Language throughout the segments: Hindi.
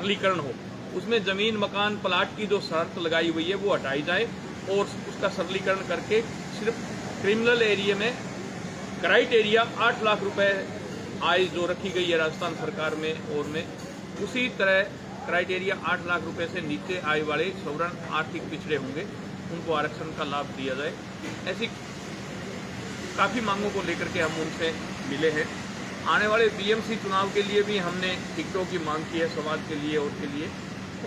सरलीकरण हो, उसमें जमीन मकान प्लाट की जो शर्त लगाई हुई है वो हटाई जाए और उसका सरलीकरण करके सिर्फ क्रिमिनल एरिया में क्राइटेरिया 8 लाख रुपए आय जो रखी गई है राजस्थान सरकार में और में उसी तरह क्राइटेरिया 8 लाख रुपए से नीचे आय वाले सवर्ण आर्थिक पिछड़े होंगे उनको आरक्षण का लाभ दिया जाए। ऐसी काफ़ी मांगों को लेकर के हम उनसे मिले हैं। आने वाले बीएमसी चुनाव के लिए भी हमने टिकटों की मांग की है समाज के लिए और के लिए,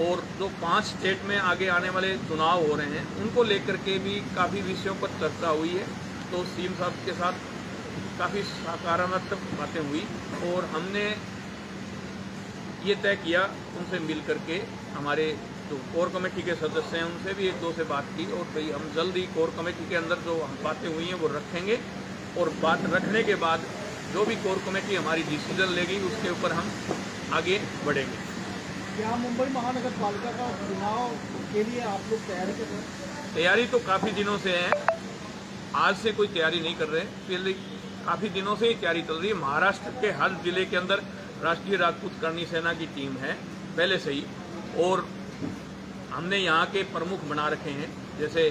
और जो 5 स्टेट में आगे आने वाले चुनाव हो रहे हैं उनको लेकर के भी काफ़ी विषयों पर चर्चा हुई है। तो सीएम साहब के साथ काफ़ी सकारात्मक बातें हुई और हमने ये तय किया उनसे मिल करके, हमारे जो कोर कमेटी के सदस्य हैं उनसे भी 1-2 से बात की और भाई हम जल्द ही कोर कमेटी के अंदर जो बातें हुई हैं वो रखेंगे और बात रखने के बाद जो भी कोर कमेटी हमारी डिसीजन लेगी उसके ऊपर हम आगे बढ़ेंगे। क्या मुंबई महानगर पालिका का चुनाव के लिए आप लोग तैयारी कर रहे हैं? तैयारी तो काफ़ी दिनों से है, आज से कोई तैयारी नहीं कर रहे, फिर काफ़ी दिनों से ही तैयारी चल रही है। महाराष्ट्र के हर जिले के अंदर राष्ट्रीय राजपूत करणी सेना की टीम है पहले से ही, और हमने यहाँ के प्रमुख बना रखे हैं। जैसे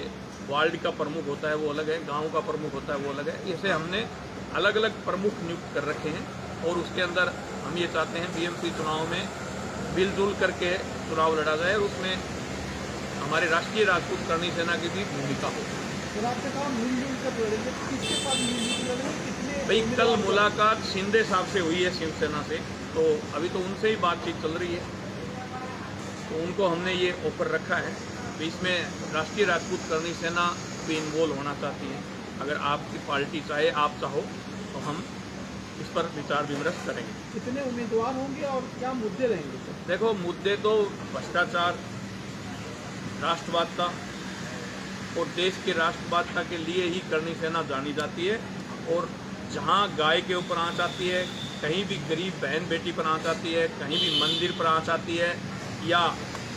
वार्ड का प्रमुख होता है वो अलग है, गांव का प्रमुख होता है वो अलग है, ऐसे हमने अलग अलग प्रमुख नियुक्त कर रखे हैं और उसके अंदर हम ये चाहते हैं बीएमसी चुनाव में मिलजुल करके चुनाव लड़ा जाए और उसमें हमारे राष्ट्रीय राजपूत करणी सेना की भी भूमिका हो। सर आपने कहा मिलजुल कर लड़ेंगे, किसके साथ मिलजुल कर लड़ेंगे? कितने भाई कल मुलाकात शिंदे साहब से हुई है शिवसेना से, तो अभी तो उनसे ही बातचीत चल रही है, तो उनको हमने ये ऑफर रखा है। तो इसमें राष्ट्रीय राजपूत करणी सेना भी इन्वॉल्व होना चाहती है। अगर आपकी पार्टी चाहे, आप चाहो तो हम इस पर विचार विमर्श करेंगे। कितने उम्मीदवार होंगे और क्या मुद्दे रहेंगे सर? देखो मुद्दे तो भ्रष्टाचार, राष्ट्रवादता और देश के राष्ट्रवादता के लिए ही करणी सेना जानी जाती है। और जहां गाय के ऊपर आंच आती है, कहीं भी गरीब बहन बेटी पर आंच आती है, कहीं भी मंदिर पर आंच आती है या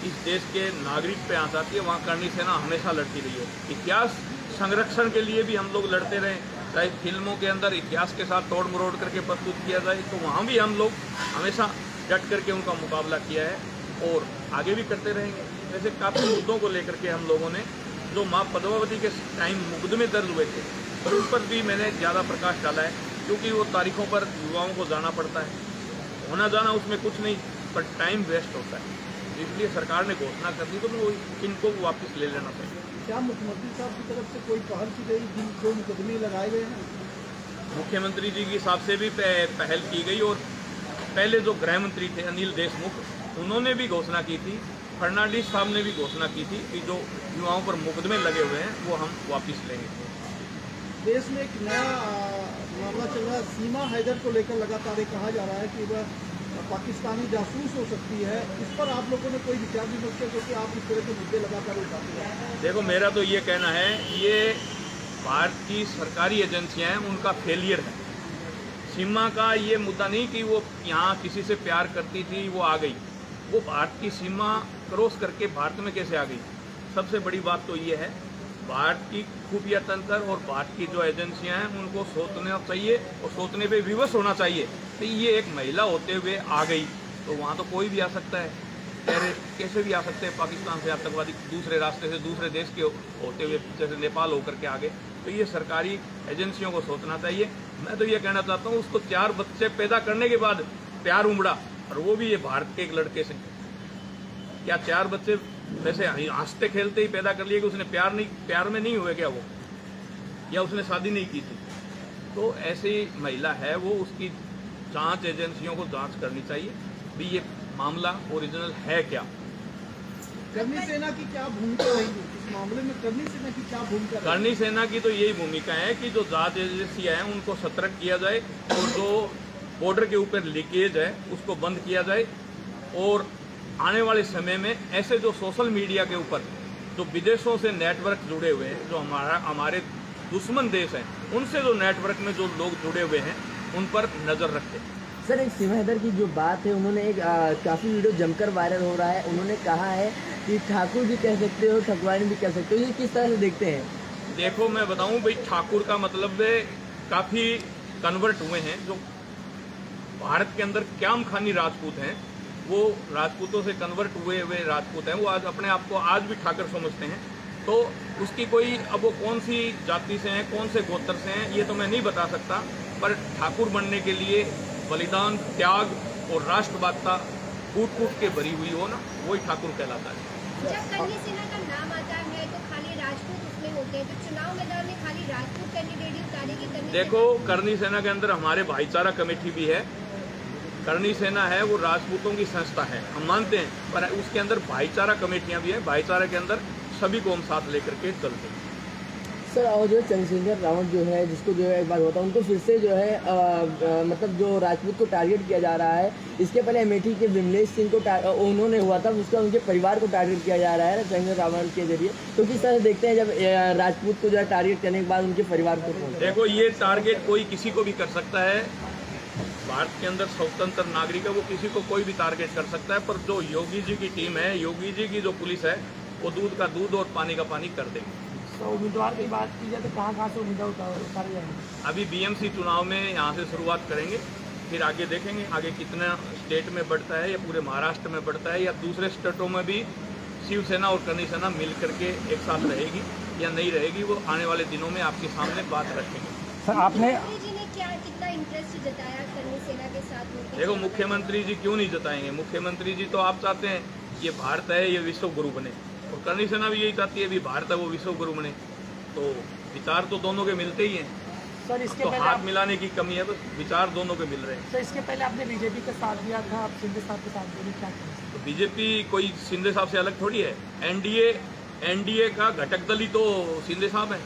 इस देश के नागरिक पे आंच आती है, वहाँ करणी सेना हमेशा लड़ती रही है। इतिहास संरक्षण के लिए भी हम लोग लड़ते रहे, चाहे फिल्मों के अंदर इतिहास के साथ तोड़ मरोड़ करके प्रस्तुत किया जाए तो वहाँ भी हम लोग हमेशा डट करके उनका मुकाबला किया है और आगे भी करते रहेंगे। वैसे काफ़ी मुद्दों को लेकर के हम लोगों ने, जो माँ पद्मावती के टाइम मुकदमे दर्ज हुए थे उस पर भी मैंने ज़्यादा प्रकाश डाला है, क्योंकि वो तारीखों पर युवाओं को जाना पड़ता है, होना जाना उसमें कुछ नहीं पर टाइम वेस्ट होता है, इसलिए सरकार ने घोषणा कर दी तो वो इनको वापस ले लेना चाहिए। क्या मुख्यमंत्री साहब की तरफ से कोई पहल की गई जिन जो मुकदमे लगाए गए हैं? मुख्यमंत्री जी के हिसाब से भी पहल की गई और पहले जो गृह मंत्री थे अनिल देशमुख, उन्होंने भी घोषणा की थी, फर्नांडिस साहब ने भी घोषणा की थी कि जो युवाओं पर मुकदमे लगे हुए हैं वो हम वापस लेंगे। देश में एक नया मामला चल रहा है, सीमा हैदर को लेकर लगातार ये कहा जा रहा है कि वह पाकिस्तानी जासूस हो सकती है। इस पर आप लोगों ने कोई विचार विमर्श किया, क्योंकि आप इस तरह के मुद्दे लगातार उठाते हैं? देखो मेरा तो ये कहना है, ये भारत की सरकारी एजेंसियां हैं उनका फेलियर है। सीमा का ये मुद्दा नहीं कि वो यहाँ किसी से प्यार करती थी वो आ गई, वो भारत की सीमा क्रॉस करके भारत में कैसे आ गई। सबसे बड़ी बात तो ये है, भारत की खुफिया तंत्र और भारत की जो एजेंसियां हैं उनको सोचना चाहिए और सोचने पे विवश होना चाहिए। तो ये एक महिला होते हुए आ गई तो वहाँ तो कोई भी आ सकता है, कैसे भी आ सकते हैं पाकिस्तान से आतंकवादी, दूसरे रास्ते से दूसरे देश के होते हुए जैसे नेपाल होकर के आगे। तो ये सरकारी एजेंसियों को सोचना चाहिए। मैं तो ये कहना चाहता हूँ, उसको 4 बच्चे पैदा करने के बाद प्यार उमड़ा और वो भी ये भारत के एक लड़के से। क्या 4 बच्चे वैसे हंसते खेलते ही पैदा कर लिए कि उसने प्यार में नहीं हुए क्या वो, या उसने शादी नहीं की थी? तो ऐसी महिला है वो, उसकी जांच एजेंसियों को जांच करनी चाहिए भी ये मामला ओरिजिनल है क्या। करणी सेना की क्या भूमिका रहेगी इस मामले में? करणी सेना की क्या भूमिका? करणी सेना की तो यही भूमिका है कि जो जांच एजेंसियां हैं उनको सतर्क किया जाए और जो बॉर्डर के ऊपर लीकेज है उसको बंद किया जाए और आने वाले समय में ऐसे जो सोशल मीडिया के ऊपर जो विदेशों से नेटवर्क जुड़े हुए हैं, जो हमारे दुश्मन देश हैं, उनसे जो नेटवर्क में जो लोग जुड़े हुए हैं उन पर नजर रखें। सर एक सीमा हैदर की जो बात है, उन्होंने एक काफ़ी वीडियो जमकर वायरल हो रहा है, उन्होंने कहा है कि ठाकुर भी कह सकते हो, ठकुरानी भी कह सकते हो, ये किस तरह से देखते हैं? देखो मैं बताऊं भाई, ठाकुर का मतलब काफ़ी कन्वर्ट हुए हैं जो भारत के अंदर क्याम खानी राजपूत हैं, वो राजपूतों से कन्वर्ट हुए हुए राजपूत हैं, वो आज अपने आप को आज भी ठाकर समझते हैं। तो उसकी कोई, अब वो कौन सी जाति से हैं, कौन से गोत्र से हैं, ये तो मैं नहीं बता सकता, पर ठाकुर बनने के लिए बलिदान, त्याग और राष्ट्रवादता कूट कूट के भरी हुई हो ना, वही ठाकुर कहलाता है। जब करनी सेना का नाम आता है तो खाली राजपूत उसमें होते हैं, तो चुनाव मैदान में खाली राजपूत कैंडिडेट ही उतारेगी करनी देखो, करनी सेना के अंदर हमारे भाईचारा कमेटी भी है। करनी सेना है वो राजपूतों की संस्था है, हम मानते हैं, पर उसके अंदर भाईचारा कमेटियां भी है। भाईचारा के अंदर सभी को हम साथ लेकर के चलते हैं। सर, और जो चंद्रशेखर रावत जो है, जिसको जो है एक बार होता है, उनको फिर से जो है मतलब जो राजपूत को टारगेट किया जा रहा है। इसके पहले अमेठी के विमलेश सिंह को उन्होंने हुआ था, उसका उनके परिवार को टारगेट किया जा रहा है चंद्रशेखर रावत के जरिए। तो किस तरह से देखते हैं जब राजपूत को जो है टारगेट करने के बाद उनके परिवार को? देखो, ये टारगेट कोई किसी को भी कर सकता है। भारत के अंदर स्वतंत्र नागरिक है, वो किसी को कोई भी टारगेट कर सकता है, पर जो योगी जी की टीम है, योगी जी की जो पुलिस है, वो दूध का दूध और पानी का पानी कर देगी। तो उम्मीदवार की बात की जाए तो कहाँ से उम्मीदवार उतारे जाएंगे? अभी बीएमसी चुनाव में यहाँ से शुरुआत करेंगे, फिर आगे देखेंगे आगे कितना स्टेट में बढ़ता है, या पूरे महाराष्ट्र में बढ़ता है, या दूसरे स्टेटों में भी शिवसेना और करनी सेना मिल करके एक साथ रहेगी या नहीं रहेगी, वो आने वाले दिनों में आपके सामने बात रखेंगे। सर, आपने जी ने क्या कितना इंटरेस्ट जताया करनी सेना के साथ में? देखो, मुख्यमंत्री जी क्यों नहीं जताएंगे? मुख्यमंत्री जी तो आप चाहते हैं ये भारत है, ये विश्व गुरु बने, और करनी सेना भी यही चाहती है भी भारत है वो विश्व गुरु बने। तो विचार तो दोनों के मिलते ही हैं सर। इसके तो पहले हाथ मिलाने की कमी है, बस विचार दोनों के मिल रहे हैं। सर, इसके पहले आपने बीजेपी का साथ दिया था, आप शिंदे साहब के साथ दिए, क्या करें? तो बीजेपी कोई शिंदे साहब से अलग थोड़ी है। एनडीए का घटक दल ही तो शिंदे साहब है।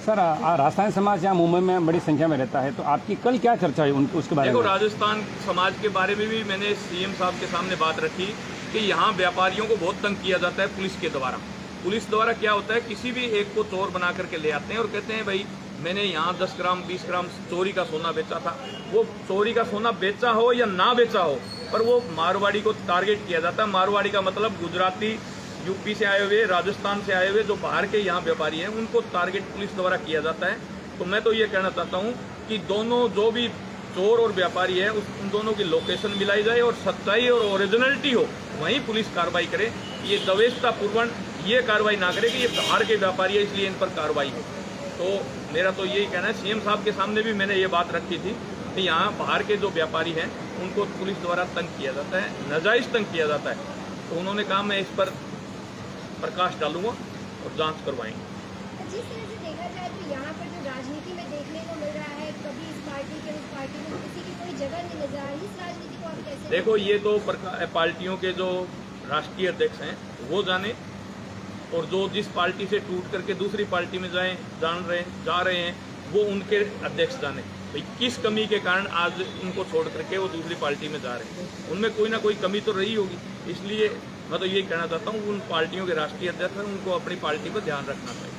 सर, राजस्थान समाज यहाँ मुंबई में बड़ी संख्या में रहता है, तो आपकी कल क्या चर्चा हुई उसके बारे में? देखो, राजस्थान समाज के बारे में भी मैंने सीएम साहब के सामने बात रखी कि यहाँ व्यापारियों को बहुत तंग किया जाता है पुलिस के द्वारा। पुलिस द्वारा क्या होता है, किसी भी एक को चोर बना करके ले आते हैं और कहते हैं भाई मैंने यहाँ 10 ग्राम 20 ग्राम चोरी का सोना बेचा था। वो चोरी का सोना बेचा हो या ना बेचा हो, पर वो मारवाड़ी को टारगेट किया जाता है। मारवाड़ी का मतलब गुजराती, यूपी से आए हुए, राजस्थान से आए हुए जो बाहर के यहाँ व्यापारी हैं, उनको टारगेट पुलिस द्वारा किया जाता है। तो मैं तो ये कहना चाहता हूँ कि दोनों जो भी चोर और व्यापारी है, उन दोनों की लोकेशन मिलाई जाए और सच्चाई और ओरिजिनलिटी हो, वहीं पुलिस कार्रवाई करे। ये दवेशतापूर्वक ये कार्रवाई ना करे कि ये बाहर के व्यापारी है इसलिए इन पर कार्रवाई हो। तो मेरा तो यही कहना है, सीएम साहब के सामने भी मैंने ये बात रखी थी कि यहाँ बाहर के जो व्यापारी हैं उनको पुलिस द्वारा तंग किया जाता है, नाजायज तंग किया जाता है। तो उन्होंने कहा मैं इस पर प्रकाश डालूंगा और जांच करवाएंगे। जिस तरह से देखा जाए तो यहाँ पर जो राजनीति में देखने को मिल रहा है, कभी इस पार्टी के उस पार्टी में किसी की कोई जगह नहीं नजर आ रही, इस राजनीति को आप कैसे देखो, ये तो पार्टियों के जो राष्ट्रीय अध्यक्ष हैं वो जाने, और जो जिस पार्टी से टूट करके दूसरी पार्टी में जा रहे हैं वो उनके अध्यक्ष जाने भाई किस कमी के कारण आज उनको छोड़ करके वो दूसरी पार्टी में जा रहे हैं। उनमें कोई ना कोई कमी तो रही होगी। इसलिए मैं तो यही कहना चाहता हूँ उन पार्टियों के राष्ट्रीय अध्यक्ष हैं, उनको अपनी पार्टी पर ध्यान रखना चाहिए।